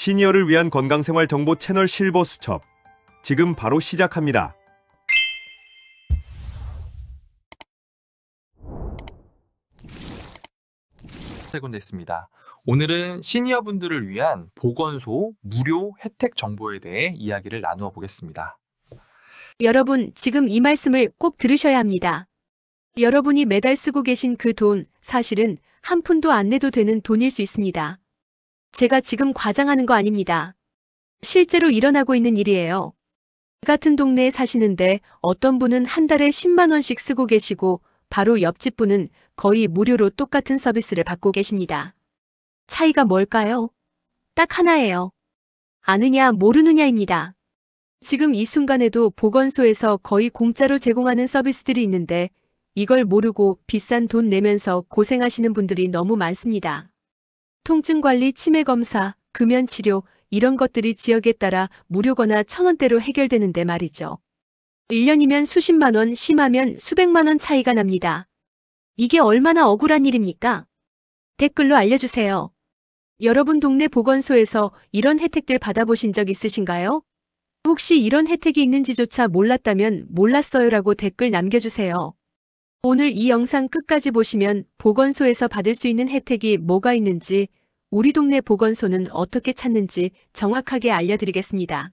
시니어를 위한 건강생활 정보 채널 실버 수첩. 지금 바로 시작합니다. 퇴근됐습니다. 오늘은 시니어분들을 위한 보건소 무료 혜택 정보에 대해 이야기를 나누어 보겠습니다. 여러분, 지금 이 말씀을 꼭 들으셔야 합니다. 여러분이 매달 쓰고 계신 그 돈, 사실은 한 푼도 안 내도 되는 돈일 수 있습니다. 제가 지금 과장하는 거 아닙니다. 실제로 일어나고 있는 일이에요. 같은 동네에 사시는데 어떤 분은 한 달에 10만 원씩 쓰고 계시고 바로 옆집 분은 거의 무료로 똑같은 서비스를 받고 계십니다. 차이가 뭘까요? 딱 하나예요. 아느냐 모르느냐입니다. 지금 이 순간에도 보건소에서 거의 공짜로 제공하는 서비스들이 있는데 이걸 모르고 비싼 돈 내면서 고생하시는 분들이 너무 많습니다. 통증관리, 치매검사, 금연치료 이런 것들이 지역에 따라 무료거나 1,000원대로 해결되는데 말이죠. 1년이면 수십만 원, 심하면 수백만 원 차이가 납니다. 이게 얼마나 억울한 일입니까? 댓글로 알려주세요. 여러분 동네 보건소에서 이런 혜택들 받아보신 적 있으신가요? 혹시 이런 혜택이 있는지조차 몰랐다면 몰랐어요라고 댓글 남겨주세요. 오늘 이 영상 끝까지 보시면 보건소에서 받을 수 있는 혜택이 뭐가 있는지, 우리 동네 보건소는 어떻게 찾는지 정확하게 알려드리겠습니다.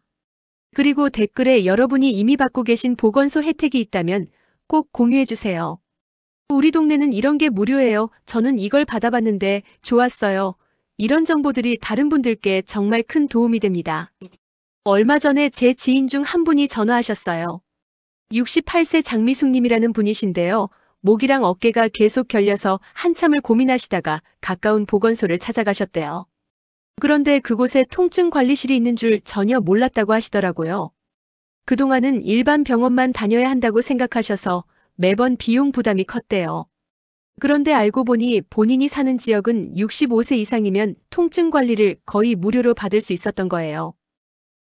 그리고 댓글에 여러분이 이미 받고 계신 보건소 혜택이 있다면 꼭 공유해주세요. 우리 동네는 이런 게 무료예요. 저는 이걸 받아봤는데 좋았어요. 이런 정보들이 다른 분들께 정말 큰 도움이 됩니다. 얼마 전에 제 지인 중 한 분이 전화하셨어요. 68세 장미숙님이라는 분이신데요. 목이랑 어깨가 계속 결려서 한참을 고민하시다가 가까운 보건소를 찾아가셨대요. 그런데 그곳에 통증관리실이 있는 줄 전혀 몰랐다고 하시더라고요. 그동안은 일반 병원만 다녀야 한다고 생각하셔서 매번 비용 부담이 컸대요. 그런데 알고 보니 본인이 사는 지역은 65세 이상이면 통증관리를 거의 무료로 받을 수 있었던 거예요.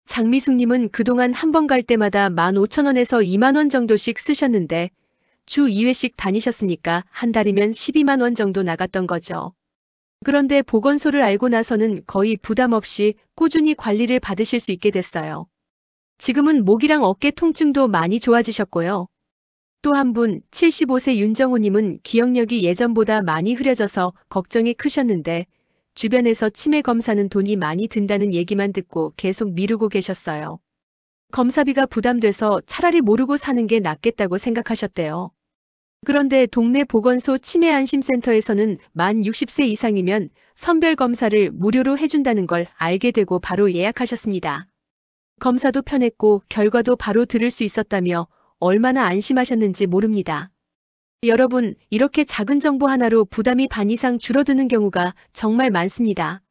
장미숙님은 그동안 한 번 갈 때마다 15,000원에서 2만 원 정도씩 쓰셨는데 주 2회씩 다니셨으니까 한 달이면 12만 원 정도 나갔던 거죠. 그런데 보건소를 알고 나서는 거의 부담 없이 꾸준히 관리를 받으실 수 있게 됐어요. 지금은 목이랑 어깨 통증도 많이 좋아지셨고요. 또 한 분, 75세 윤정우님은 기억력이 예전보다 많이 흐려져서 걱정이 크셨는데 주변에서 치매 검사는 돈이 많이 든다는 얘기만 듣고 계속 미루고 계셨어요. 검사비가 부담돼서 차라리 모르고 사는 게 낫겠다고 생각하셨대요. 그런데 동네 보건소 치매안심센터에서는 만 60세 이상이면 선별 검사를 무료로 해준다는 걸 알게 되고 바로 예약하셨습니다. 검사도 편했고 결과도 바로 들을 수 있었다며 얼마나 안심하셨는지 모릅니다. 여러분, 이렇게 작은 정보 하나로 부담이 반 이상 줄어드는 경우가 정말 많습니다.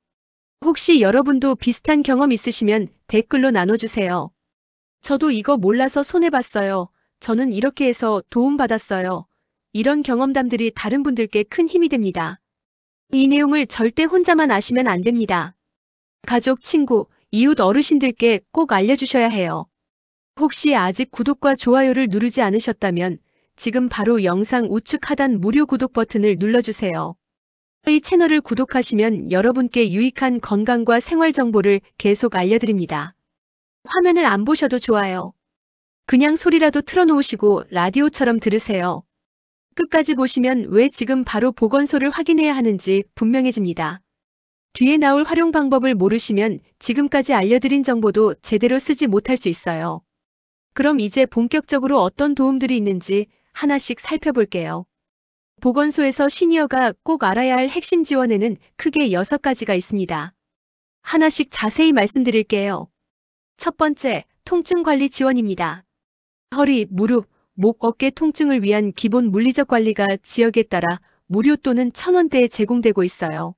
혹시 여러분도 비슷한 경험 있으시면 댓글로 나눠주세요. 저도 이거 몰라서 손해봤어요. 저는 이렇게 해서 도움받았어요. 이런 경험담들이 다른 분들께 큰 힘이 됩니다. 이 내용을 절대 혼자만 아시면 안 됩니다. 가족, 친구, 이웃 어르신들께 꼭 알려주셔야 해요. 혹시 아직 구독과 좋아요를 누르지 않으셨다면 지금 바로 영상 우측 하단 무료 구독 버튼을 눌러주세요. 이 채널을 구독하시면 여러분께 유익한 건강과 생활 정보를 계속 알려드립니다. 화면을 안 보셔도 좋아요. 그냥 소리라도 틀어놓으시고 라디오처럼 들으세요. 끝까지 보시면 왜 지금 바로 보건소를 확인해야 하는지 분명해집니다. 뒤에 나올 활용 방법을 모르시면 지금까지 알려드린 정보도 제대로 쓰지 못할 수 있어요. 그럼 이제 본격적으로 어떤 도움들이 있는지 하나씩 살펴볼게요. 보건소에서 시니어가 꼭 알아야 할 핵심 지원에는 크게 6가지가 있습니다. 하나씩 자세히 말씀드릴게요. 첫 번째, 통증관리 지원입니다. 허리, 무릎, 목, 어깨 통증을 위한 기본 물리적 관리가 지역에 따라 무료 또는 1,000원대에 제공되고 있어요.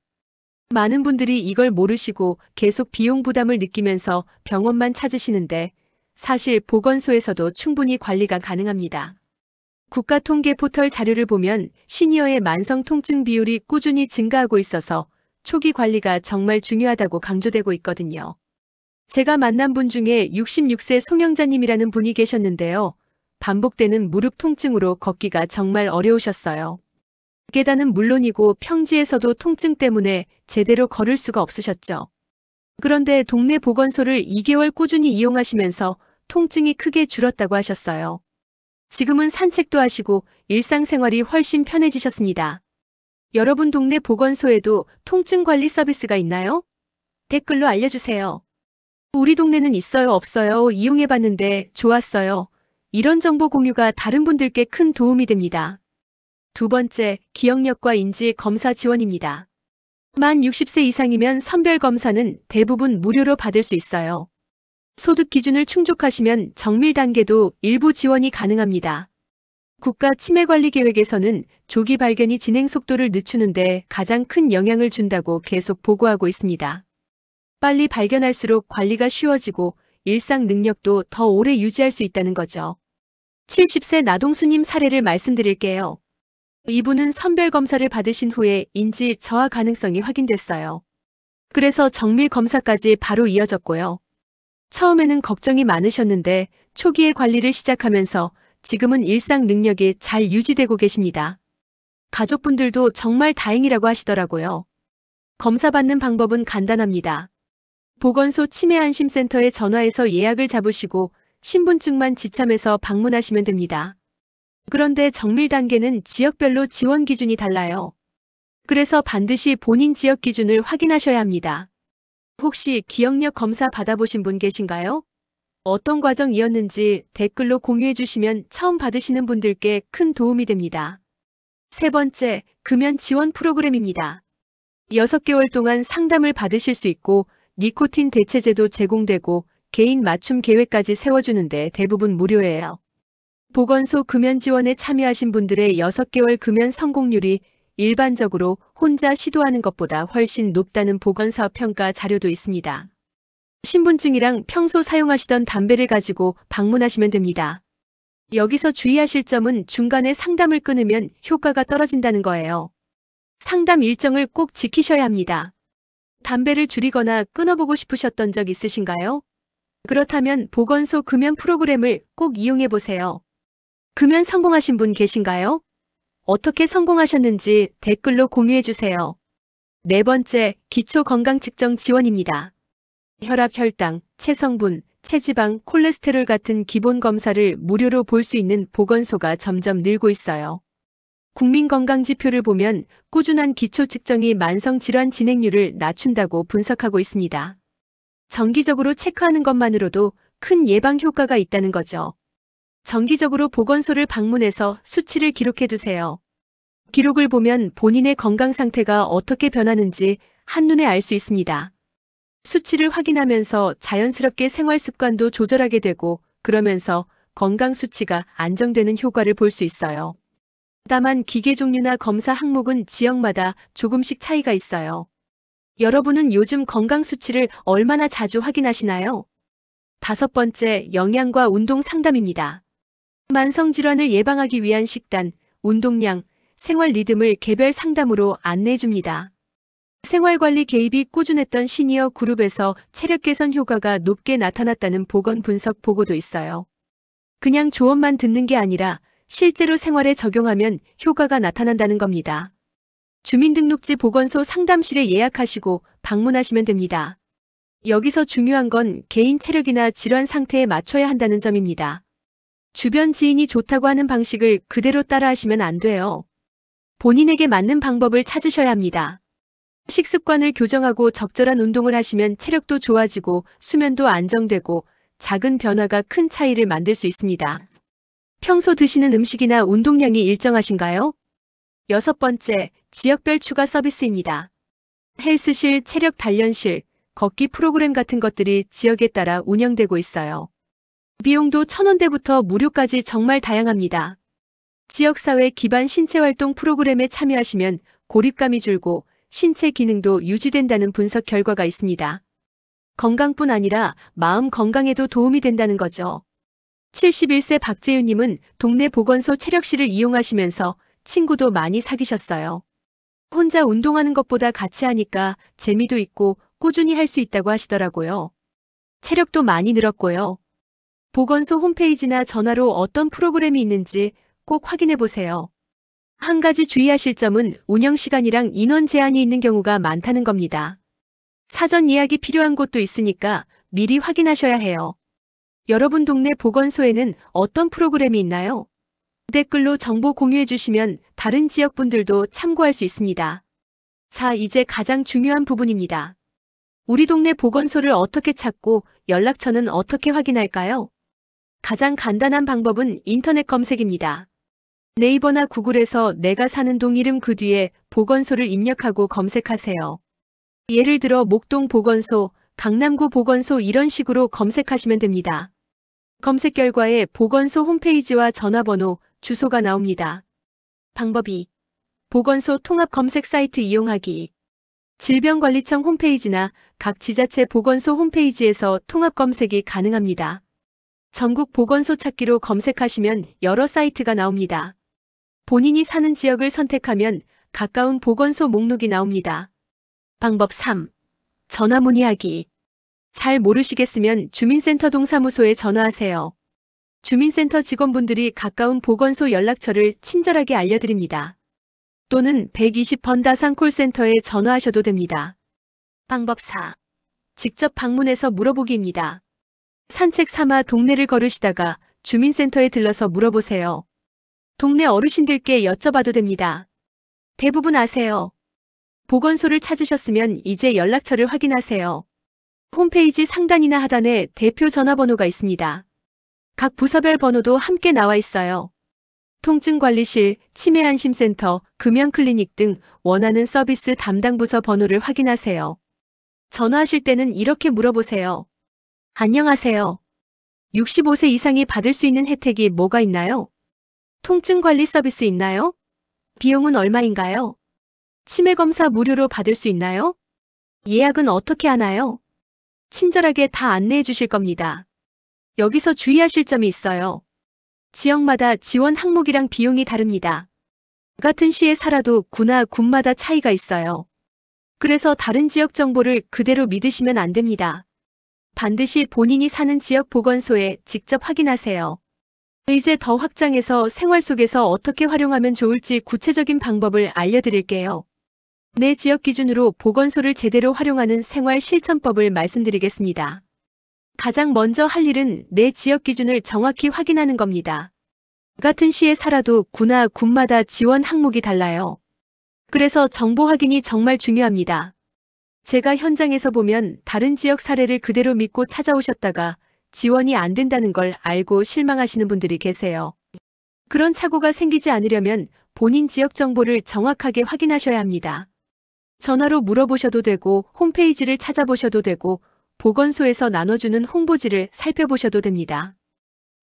많은 분들이 이걸 모르시고 계속 비용 부담을 느끼면서 병원만 찾으시는데 사실 보건소에서도 충분히 관리가 가능합니다. 국가통계 포털 자료를 보면 시니어의 만성 통증 비율이 꾸준히 증가하고 있어서 초기 관리가 정말 중요하다고 강조되고 있거든요. 제가 만난 분 중에 66세 송영자님이라는 분이 계셨는데요. 반복되는 무릎 통증으로 걷기가 정말 어려우셨어요. 계단은 물론이고 평지에서도 통증 때문에 제대로 걸을 수가 없으셨죠. 그런데 동네 보건소를 2개월 꾸준히 이용하시면서 통증이 크게 줄었다고 하셨어요. 지금은 산책도 하시고 일상생활이 훨씬 편해지셨습니다. 여러분 동네 보건소에도 통증 관리 서비스가 있나요? 댓글로 알려주세요. 우리 동네는 있어요, 없어요, 이용해봤는데 좋았어요. 이런 정보 공유가 다른 분들께 큰 도움이 됩니다. 두 번째, 기억력과 인지 검사 지원입니다. 만 60세 이상이면 선별 검사는 대부분 무료로 받을 수 있어요. 소득 기준을 충족하시면 정밀 단계도 일부 지원이 가능합니다. 국가 치매관리계획에서는 조기 발견이 진행 속도를 늦추는데 가장 큰 영향을 준다고 계속 보고하고 있습니다. 빨리 발견할수록 관리가 쉬워지고 일상 능력도 더 오래 유지할 수 있다는 거죠. 70세 나동수님 사례를 말씀드릴게요. 이분은 선별 검사를 받으신 후에 인지 저하 가능성이 확인됐어요. 그래서 정밀 검사까지 바로 이어졌고요. 처음에는 걱정이 많으셨는데 초기에 관리를 시작하면서 지금은 일상 능력이 잘 유지되고 계십니다. 가족분들도 정말 다행이라고 하시더라고요. 검사 받는 방법은 간단합니다. 보건소 치매안심센터에 전화해서 예약을 잡으시고 신분증만 지참해서 방문하시면 됩니다. 그런데 정밀 단계는 지역별로 지원 기준이 달라요. 그래서 반드시 본인 지역 기준을 확인하셔야 합니다. 혹시 기억력 검사 받아보신 분 계신가요? 어떤 과정이었는지 댓글로 공유해 주시면 처음 받으시는 분들께 큰 도움이 됩니다. 세 번째, 금연 지원 프로그램입니다. 6개월 동안 상담을 받으실 수 있고 니코틴 대체제도 제공되고 개인 맞춤 계획까지 세워주는데 대부분 무료예요. 보건소 금연 지원에 참여하신 분들의 6개월 금연 성공률이 일반적으로 혼자 시도하는 것보다 훨씬 높다는 보건사업 평가 자료도 있습니다. 신분증이랑 평소 사용하시던 담배를 가지고 방문하시면 됩니다. 여기서 주의하실 점은 중간에 상담을 끊으면 효과가 떨어진다는 거예요. 상담 일정을 꼭 지키셔야 합니다. 담배를 줄이거나 끊어보고 싶으셨던 적 있으신가요? 그렇다면 보건소 금연 프로그램을 꼭 이용해 보세요. 금연 성공하신 분 계신가요? 어떻게 성공하셨는지 댓글로 공유해 주세요. 네 번째, 기초 건강 측정 지원입니다. 혈압, 혈당, 체성분, 체지방, 콜레스테롤 같은 기본 검사를 무료로 볼 수 있는 보건소가 점점 늘고 있어요. 국민건강지표를 보면 꾸준한 기초 측정이 만성질환 진행률을 낮춘다고 분석하고 있습니다. 정기적으로 체크하는 것만으로도 큰 예방 효과가 있다는 거죠. 정기적으로 보건소를 방문해서 수치를 기록해 두세요. 기록을 보면 본인의 건강 상태가 어떻게 변하는지 한눈에 알 수 있습니다. 수치를 확인하면서 자연스럽게 생활 습관도 조절하게 되고 그러면서 건강 수치가 안정되는 효과를 볼 수 있어요. 다만 기계 종류나 검사 항목은 지역마다 조금씩 차이가 있어요. 여러분은 요즘 건강 수치를 얼마나 자주 확인하시나요? 다섯 번째, 영양과 운동 상담입니다. 만성질환을 예방하기 위한 식단, 운동량, 생활 리듬을 개별 상담으로 안내해 줍니다. 생활관리 개입이 꾸준했던 시니어 그룹에서 체력 개선 효과가 높게 나타났다는 보건 분석 보고도 있어요. 그냥 조언만 듣는 게 아니라 실제로 생활에 적용하면 효과가 나타난다는 겁니다. 주민등록지 보건소 상담실에 예약하시고 방문하시면 됩니다. 여기서 중요한 건 개인 체력이나 질환 상태에 맞춰야 한다는 점입니다. 주변 지인이 좋다고 하는 방식을 그대로 따라하시면 안 돼요. 본인에게 맞는 방법을 찾으셔야 합니다. 식습관을 교정하고 적절한 운동을 하시면 체력도 좋아지고 수면도 안정되고 작은 변화가 큰 차이를 만들 수 있습니다. 평소 드시는 음식이나 운동량이 일정하신가요? 여섯 번째, 지역별 추가 서비스입니다. 헬스실, 체력 단련실, 걷기 프로그램 같은 것들이 지역에 따라 운영되고 있어요. 비용도 1,000원대부터 무료까지 정말 다양합니다. 지역사회 기반 신체활동 프로그램에 참여하시면 고립감이 줄고 신체 기능도 유지된다는 분석 결과가 있습니다. 건강뿐 아니라 마음 건강에도 도움이 된다는 거죠. 71세 박재윤님은 동네 보건소 체력실을 이용하시면서 친구도 많이 사귀셨어요. 혼자 운동하는 것보다 같이 하니까 재미도 있고 꾸준히 할 수 있다고 하시더라고요. 체력도 많이 늘었고요. 보건소 홈페이지나 전화로 어떤 프로그램이 있는지 꼭 확인해 보세요. 한 가지 주의하실 점은 운영 시간이랑 인원 제한이 있는 경우가 많다는 겁니다. 사전 예약이 필요한 곳도 있으니까 미리 확인하셔야 해요. 여러분 동네 보건소에는 어떤 프로그램이 있나요? 댓글로 정보 공유해 주시면 다른 지역 분들도 참고할 수 있습니다. 자, 이제 가장 중요한 부분입니다. 우리 동네 보건소를 어떻게 찾고 연락처는 어떻게 확인할까요? 가장 간단한 방법은 인터넷 검색입니다. 네이버나 구글에서 내가 사는 동 이름 그 뒤에 보건소를 입력하고 검색하세요. 예를 들어 목동 보건소, 강남구 보건소 이런 식으로 검색하시면 됩니다. 검색 결과에 보건소 홈페이지와 전화번호, 주소가 나옵니다. 방법 2. 보건소 통합 검색 사이트 이용하기. 질병관리청 홈페이지나 각 지자체 보건소 홈페이지에서 통합 검색이 가능합니다. 전국 보건소 찾기로 검색하시면 여러 사이트가 나옵니다. 본인이 사는 지역을 선택하면 가까운 보건소 목록이 나옵니다. 방법 3. 전화 문의하기. 잘 모르시겠으면 주민센터 동사무소에 전화하세요. 주민센터 직원분들이 가까운 보건소 연락처를 친절하게 알려드립니다. 또는 120번 다상 콜센터에 전화하셔도 됩니다. 방법 4. 직접 방문해서 물어보기입니다. 산책 삼아 동네를 걸으시다가 주민센터에 들러서 물어보세요. 동네 어르신들께 여쭤봐도 됩니다. 대부분 아세요. 보건소를 찾으셨으면 이제 연락처를 확인하세요. 홈페이지 상단이나 하단에 대표 전화번호가 있습니다. 각 부서별 번호도 함께 나와 있어요. 통증관리실, 치매안심센터, 금연클리닉 등 원하는 서비스 담당 부서 번호를 확인하세요. 전화하실 때는 이렇게 물어보세요. 안녕하세요. 65세 이상이 받을 수 있는 혜택이 뭐가 있나요? 통증관리 서비스 있나요? 비용은 얼마인가요? 치매검사 무료로 받을 수 있나요? 예약은 어떻게 하나요? 친절하게 다 안내해 주실 겁니다. 여기서 주의하실 점이 있어요. 지역마다 지원 항목이랑 비용이 다릅니다. 같은 시에 살아도 구나 군마다 차이가 있어요. 그래서 다른 지역 정보를 그대로 믿으시면 안 됩니다. 반드시 본인이 사는 지역 보건소에 직접 확인하세요. 이제 더 확장해서 생활 속에서 어떻게 활용하면 좋을지 구체적인 방법을 알려드릴게요. 내 지역 기준으로 보건소를 제대로 활용하는 생활 실천법을 말씀드리겠습니다. 가장 먼저 할 일은 내 지역 기준을 정확히 확인하는 겁니다. 같은 시에 살아도 구나 군마다 지원 항목이 달라요. 그래서 정보 확인이 정말 중요합니다. 제가 현장에서 보면 다른 지역 사례를 그대로 믿고 찾아오셨다가 지원이 안 된다는 걸 알고 실망하시는 분들이 계세요. 그런 착오가 생기지 않으려면 본인 지역 정보를 정확하게 확인하셔야 합니다. 전화로 물어보셔도 되고 홈페이지를 찾아보셔도 되고 보건소에서 나눠주는 홍보지를 살펴보셔도 됩니다.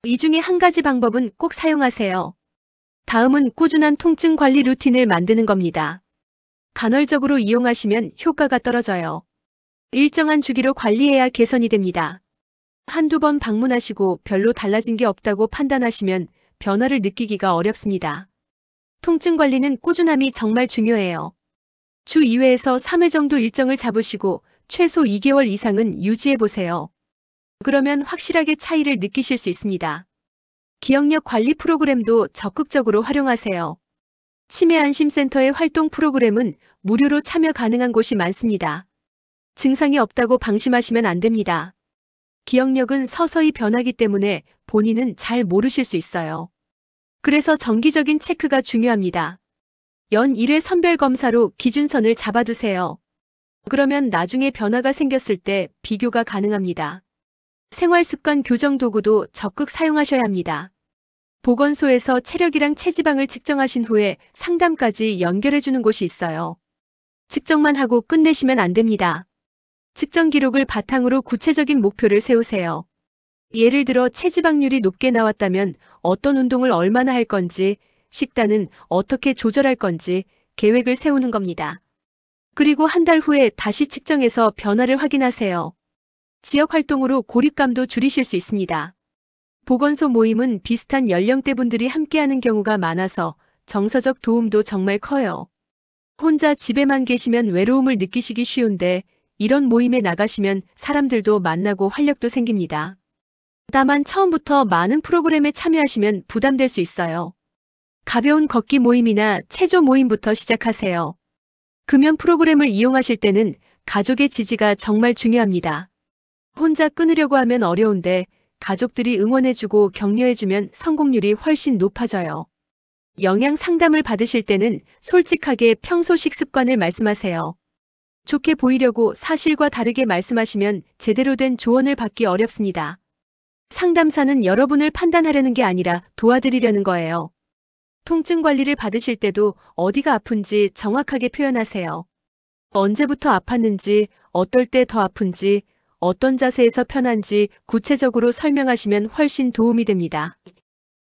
이 중에 한 가지 방법은 꼭 사용하세요. 다음은 꾸준한 통증 관리 루틴을 만드는 겁니다. 간헐적으로 이용하시면 효과가 떨어져요. 일정한 주기로 관리해야 개선이 됩니다. 한두 번 방문하시고 별로 달라진 게 없다고 판단하시면 변화를 느끼기가 어렵습니다. 통증 관리는 꾸준함이 정말 중요해요. 주 2회에서 3회 정도 일정을 잡으시고 최소 2개월 이상은 유지해보세요. 그러면 확실하게 차이를 느끼실 수 있습니다. 기억력 관리 프로그램도 적극적으로 활용하세요. 치매안심센터의 활동 프로그램은 무료로 참여 가능한 곳이 많습니다. 증상이 없다고 방심하시면 안 됩니다. 기억력은 서서히 변하기 때문에 본인은 잘 모르실 수 있어요. 그래서 정기적인 체크가 중요합니다. 연 1회 선별검사로 기준선을 잡아두세요. 그러면 나중에 변화가 생겼을 때 비교가 가능합니다. 생활습관 교정 도구도 적극 사용하셔야 합니다. 보건소에서 체력이랑 체지방을 측정하신 후에 상담까지 연결해주는 곳이 있어요. 측정만 하고 끝내시면 안 됩니다. 측정 기록을 바탕으로 구체적인 목표를 세우세요. 예를 들어 체지방률이 높게 나왔다면 어떤 운동을 얼마나 할 건지, 식단은 어떻게 조절할 건지 계획을 세우는 겁니다. 그리고 한 달 후에 다시 측정해서 변화를 확인하세요. 지역 활동으로 고립감도 줄이실 수 있습니다. 보건소 모임은 비슷한 연령대 분들이 함께하는 경우가 많아서 정서적 도움도 정말 커요. 혼자 집에만 계시면 외로움을 느끼시기 쉬운데 이런 모임에 나가시면 사람들도 만나고 활력도 생깁니다. 다만 처음부터 많은 프로그램에 참여하시면 부담될 수 있어요. 가벼운 걷기 모임이나 체조 모임부터 시작하세요. 금연 프로그램을 이용하실 때는 가족의 지지가 정말 중요합니다. 혼자 끊으려고 하면 어려운데 가족들이 응원해주고 격려해주면 성공률이 훨씬 높아져요. 영양 상담을 받으실 때는 솔직하게 평소 식습관을 말씀하세요. 좋게 보이려고 사실과 다르게 말씀하시면 제대로 된 조언을 받기 어렵습니다. 상담사는 여러분을 판단하려는 게 아니라 도와드리려는 거예요. 통증 관리를 받으실 때도 어디가 아픈지 정확하게 표현하세요. 언제부터 아팠는지, 어떨 때 더 아픈지, 어떤 자세에서 편한지 구체적으로 설명하시면 훨씬 도움이 됩니다.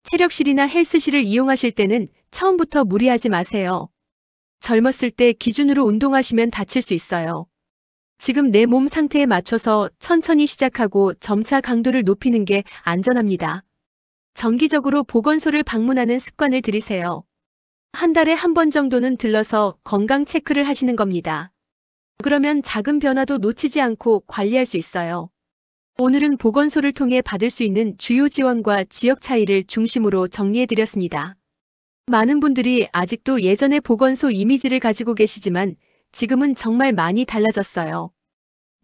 체력실이나 헬스실을 이용하실 때는 처음부터 무리하지 마세요. 젊었을 때 기준으로 운동하시면 다칠 수 있어요. 지금 내 몸 상태에 맞춰서 천천히 시작하고 점차 강도를 높이는 게 안전합니다. 정기적으로 보건소를 방문하는 습관을 들이세요. 한 달에 한 번 정도는 들러서 건강 체크를 하시는 겁니다. 그러면 작은 변화도 놓치지 않고 관리할 수 있어요. 오늘은 보건소를 통해 받을 수 있는 주요 지원과 지역 차이를 중심으로 정리해드렸습니다. 많은 분들이 아직도 예전의 보건소 이미지를 가지고 계시지만 지금은 정말 많이 달라졌어요.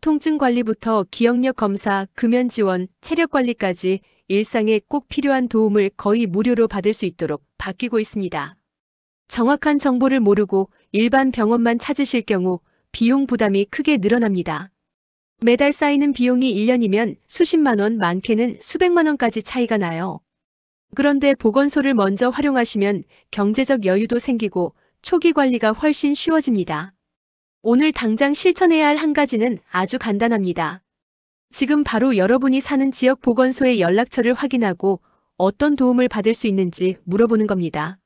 통증 관리부터 기억력 검사, 금연 지원, 체력 관리까지 일상에 꼭 필요한 도움을 거의 무료로 받을 수 있도록 바뀌고 있습니다. 정확한 정보를 모르고 일반 병원만 찾으실 경우 비용 부담이 크게 늘어납니다. 매달 쌓이는 비용이 1년이면 수십만 원, 많게는 수백만 원까지 차이가 나요. 그런데 보건소를 먼저 활용하시면 경제적 여유도 생기고 초기 관리가 훨씬 쉬워집니다. 오늘 당장 실천해야 할 한 가지는 아주 간단합니다. 지금 바로 여러분이 사는 지역 보건소의 연락처를 확인하고 어떤 도움을 받을 수 있는지 물어보는 겁니다.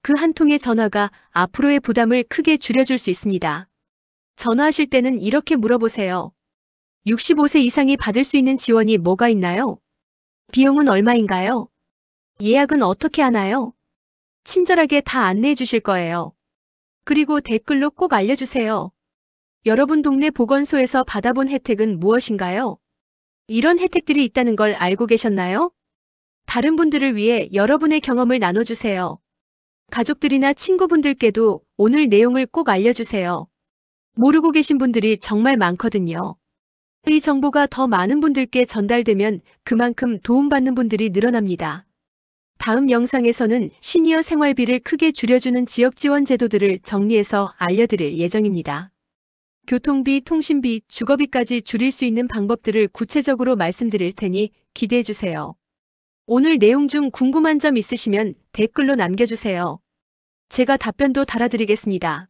그 한 통의 전화가 앞으로의 부담을 크게 줄여줄 수 있습니다. 전화하실 때는 이렇게 물어보세요. 65세 이상이 받을 수 있는 지원이 뭐가 있나요? 비용은 얼마인가요? 예약은 어떻게 하나요? 친절하게 다 안내해 주실 거예요. 그리고 댓글로 꼭 알려주세요. 여러분 동네 보건소에서 받아본 혜택은 무엇인가요? 이런 혜택들이 있다는 걸 알고 계셨나요? 다른 분들을 위해 여러분의 경험을 나눠주세요. 가족들이나 친구분들께도 오늘 내용을 꼭 알려주세요. 모르고 계신 분들이 정말 많거든요. 이 정보가 더 많은 분들께 전달되면 그만큼 도움받는 분들이 늘어납니다. 다음 영상에서는 시니어 생활비를 크게 줄여주는 지역 지원 제도들을 정리해서 알려드릴 예정입니다. 교통비, 통신비, 주거비까지 줄일 수 있는 방법들을 구체적으로 말씀드릴 테니 기대해주세요. 오늘 내용 중 궁금한 점 있으시면 댓글로 남겨주세요. 제가 답변도 달아드리겠습니다.